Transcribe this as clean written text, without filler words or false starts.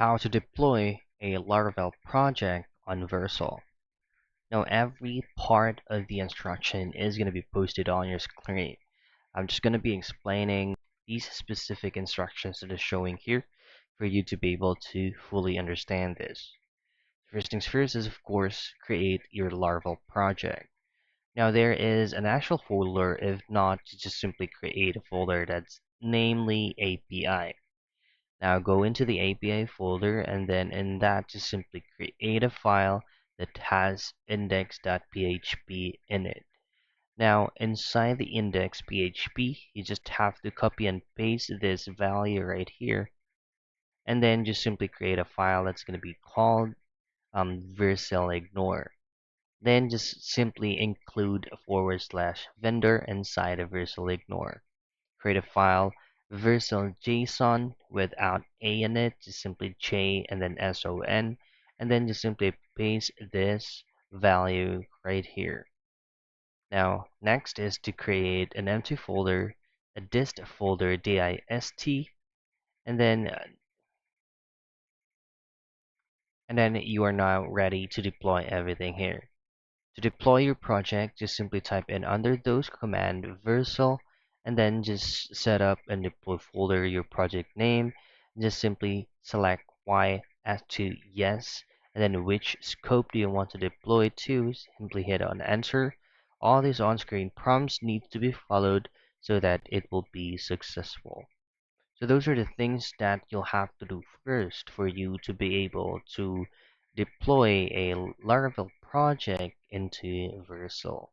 How to deploy a Laravel project on Vercel. Now every part of the instruction is going to be posted on your screen. I'm just going to be explaining these specific instructions that are showing here for you to be able to fully understand this. First things first is, of course, create your Laravel project. Now there is an actual folder. If not, you just simply create a folder that's namely API. Now go into the API folder, and then in that just simply create a file that has index.php in it. Now inside the index.php, you just have to copy and paste this value right here, and then just simply create a file that's going to be called Vercel ignore. Then just simply include a /vendor inside of Vercel ignore. Create a file Vercel JSON without a in it, just simply J and then SON, and then just simply paste this value right here. Now next is to create an empty folder, a dist folder dist, and then you are now ready to deploy everything here. To deploy your project, just simply type in under those command Vercel, and then just set up and deploy folder your project name. Just simply select Y as to yes, and then which scope do you want to deploy to. Simply hit on enter. All these on-screen prompts need to be followed so that it will be successful. So those are the things that you'll have to do first for you to be able to deploy a Laravel project into Vercel.